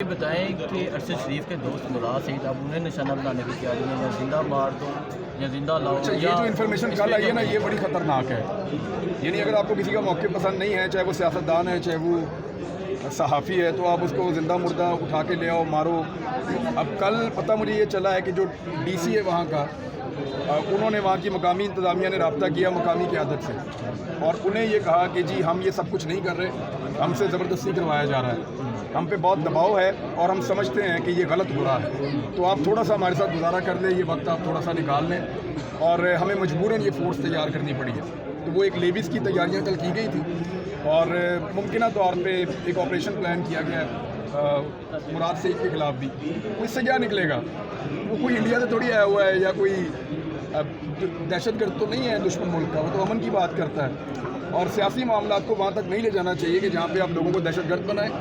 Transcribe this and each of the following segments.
بتائیں کہ ارشد شریف کے دوست مراد سعید اب انہیں نشانہ بنانے کی تیاری ہے یا زندہ مار دو یا زندہ لاؤ. اچھا، یہ جو انفارمیشن کل آئی ہے نا، یہ بڑی خطرناک ہے. یعنی اگر آپ کو کسی کا موقف پسند نہیں ہے، چاہے وہ سیاستدان ہے، چاہے وہ صحافی ہے، تو آپ اس کو زندہ مردہ اٹھا کے لے آؤ، مارو. اب کل پتہ مجھے یہ چلا ہے کہ جو ڈی سی ہے وہاں کا، انہوں نے وہاں کی مقامی انتظامیہ نے رابطہ کیا مقامی قیادت سے، اور انہیں یہ کہا کہ جی ہم یہ سب کچھ نہیں کر رہے، ہم سے زبردستی کروایا جا رہا ہے، ہم پہ بہت دباؤ ہے اور ہم سمجھتے ہیں کہ یہ غلط ہو رہا ہے، تو آپ تھوڑا سا ہمارے ساتھ گزارا کر لیں، یہ وقت آپ تھوڑا سا نکال لیں. اور ہمیں مجبوراً یہ فورس تیار کرنی پڑی ہے. تو وہ ایک لیویز کی تیاریاں کل کی گئی تھی، اور ممکنہ طور پہ ایک آپریشن پلان کیا گیا ہے مراد سعید کے خلاف بھی. اس سے کیا نکلے گا؟ وہ کوئی انڈیا سے تھوڑی آیا ہوا ہے، یا کوئی دہشت گرد تو نہیں ہے دشمن ملک کا، وہ تو امن کی بات کرتا ہے. اور سیاسی معاملات کو وہاں تک نہیں لے جانا چاہیے کہ جہاں پہ آپ لوگوں کو دہشت گرد بنائیں،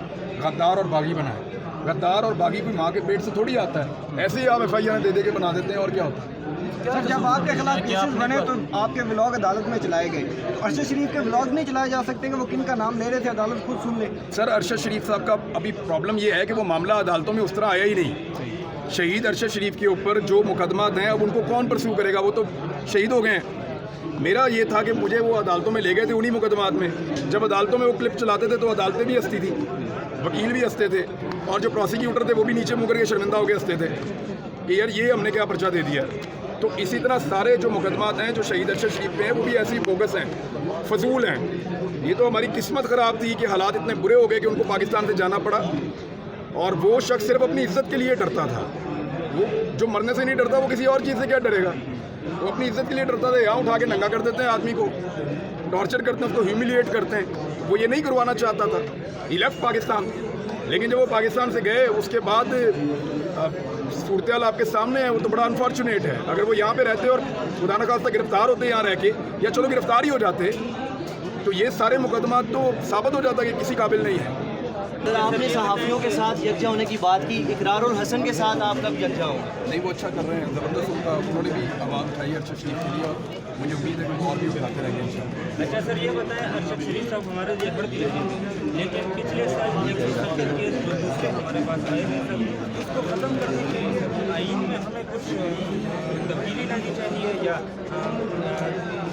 غدار اور باغی بنائیں. غدار اور باغی کوئی ماں کے پیٹ سے تھوڑی آتا ہے، ایسے ہی آپ ایف آئی آر دے کے بنا دیتے ہیں، اور کیا ہوتا ہے. سر، جب آپ کے خلاف کیسز بنے تو آپ کے ولاگ عدالت میں چلائے گئے، تو ارشد شریف کے ولاگ نہیں چلائے جا سکتے کہ وہ کن کا نام لے رہے تھے، عدالت خود سن لے. سر، ارشد شریف صاحب کا ابھی پرابلم یہ ہے کہ وہ معاملہ عدالتوں میں اس طرح آیا ہی نہیں. شہید ارشد شریف کے اوپر جو مقدمات ہیں، اب ان کو کون پرسیو کرے گا؟ وہ تو شہید ہو گئے ہیں. میرا یہ تھا کہ مجھے وہ عدالتوں میں لے گئے تھے انہی مقدمات میں. جب عدالتوں میں وہ کلپ چلاتے تھے تو عدالتیں بھی ہنستی تھی، وکیل بھی ہنستے تھے، اور جو پروسیکیوٹر تھے وہ بھی نیچے منہ کر کے شرمندہ ہو کے ہنستے تھے کہ یار یہ ہم نے کیا پرچہ دے دیا. تو اسی طرح سارے جو مقدمات ہیں جو شہید ارشد شریف پہ ہیں، وہ بھی ایسی بوگس ہیں، فضول ہیں. یہ تو ہماری قسمت خراب تھی کہ حالات اتنے برے ہو گئے کہ ان کو پاکستان سے جانا پڑا، اور وہ شخص صرف اپنی عزت کے لیے ڈرتا تھا. وہ جو مرنے سے نہیں ڈرتا، وہ کسی اور چیز سے کیا ڈرے گا؟ وہ اپنی عزت کے لیے ڈرتا تھا. یہاں اٹھا کے ننگا کر دیتے ہیں آدمی کو، ٹارچر کرتے ہیں، اس کو ہیوملیٹ کرتے ہیں. وہ یہ نہیں کروانا چاہتا تھا، ہی لیفٹ پاکستان. لیکن جب وہ پاکستان سے گئے، اس کے بعد صورتحال آپ کے سامنے ہے. وہ تو بڑا انفارچونیٹ ہے. اگر وہ یہاں پہ رہتے اور خدا نخواستہ گرفتار ہوتے یہاں رہ کے، یا چلو گرفتار ہی ہو جاتے، تو یہ سارے مقدمات تو ثابت ہو جاتا کہ کسی قابل نہیں ہے. سر، آپ نے صحافیوں کے ساتھ یکجا ہونے کی بات کی، اقرار الحسن کے ساتھ آپ کب یکجا ہوں؟ نہیں، وہ اچھا کر رہے ہیں، زبردست. ان کا انہوں نے بھی آواز اٹھائی ہے ارشد شریف کے لیے، اور مجھے امید ہے کہ وہ اور بھی اٹھاتے رہیں گے انشاءاللہ. اچھا سر، یہ بتائیں، ارشد شریف صاحب ہمارے لیے بڑھتی رہی ہیں، لیکن پچھلے سال ایک مسلسل کیس جو دوسرے ہمارے پاس آئے ہیں سر، اس کو ختم کرنے کے لیے آئین میں ہمیں کچھ تبدیلی لانی چاہیے، یا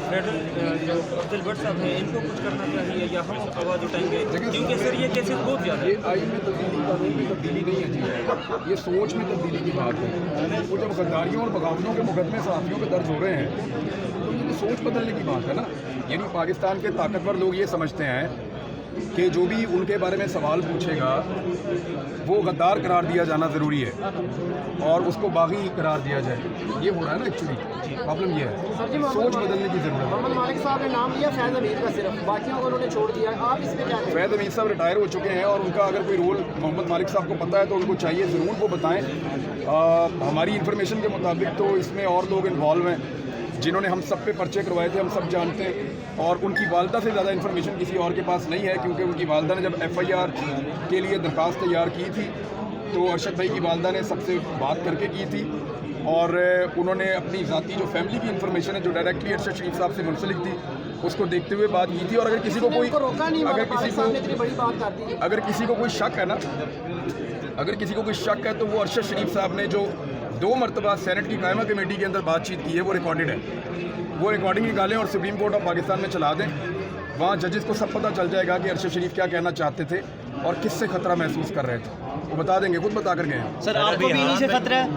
فیڈرل جو افضل بٹ صاحب ہیں ان کو کچھ کرنا چاہیے، یا ہم آواز اٹھائیں گے؟ کیونکہ سر یہ کیسز بہت زیادہ یہ آئین میں تبدیلی، قانون میں تبدیلی نہیں ہے جی، یہ سوچ میں تبدیلی کی بات ہے. وہ جب غداریوں اور بغاوتوں کے مقدمے صحافیوں پہ درج ہو رہے ہیں، تو یہ تو سوچ بدلنے کی بات ہے نا. یعنی پاکستان کے طاقتور لوگ یہ سمجھتے ہیں کہ جو بھی ان کے بارے میں سوال پوچھے گا وہ غدار قرار دیا جانا ضروری ہے، اور اس کو باغی قرار دیا جائے. یہ ہو رہا ہے نا ایکچولی. پرابلم یہ ہے، سوچ بدلنے کی ضرورت ہے. محمد مالک صاحب نے نام لیا فیض حمید کا، صرف باقیوں کو انہوں نے چھوڑ دیا. آپ اس میں کیا کہیں؟ فیض حمید صاحب ریٹائر ہو چکے ہیں، اور ان کا اگر کوئی رول محمد مالک صاحب کو پتہ ہے تو ان کو چاہیے ضرور وہ بتائیں. ہماری انفارمیشن کے مطابق تو اس میں اور لوگ انوالو ہیں جنہوں نے ہم سب پہ پرچے کروائے تھے، ہم سب جانتے ہیں. اور ان کی والدہ سے زیادہ انفارمیشن کسی اور کے پاس نہیں ہے، کیونکہ ان کی والدہ نے جب ایف آئی آر کے لیے درخواست تیار کی تھی تو ارشد بھائی کی والدہ نے سب سے بات کر کے کی تھی، اور انہوں نے اپنی ذاتی جو فیملی کی انفارمیشن ہے جو ڈائریکٹلی ارشد شریف صاحب سے منسلک تھی اس کو دیکھتے ہوئے بات کی تھی. اور اگر کسی کو کوئی شک ہے نا، اگر کسی کو کوئی شک ہے تو وہ ارشد شریف صاحب نے جو 2 مرتبہ سینٹ کی قائمہ کمیٹی کے اندر بات چیت کی ہے وہ ریکارڈڈ ہے. وہ ریکارڈنگ نکالیں اور سپریم کورٹ آف پاکستان میں چلا دیں. وہاں ججز کو سب پتہ چل جائے گا کہ ارشد شریف کیا کہنا چاہتے تھے اور کس سے خطرہ محسوس کر رہے تھے. وہ بتا دیں گے، خود بتا کر گئے ہیں. سر، آپ کو بھی انہی سے خطرہ ہے؟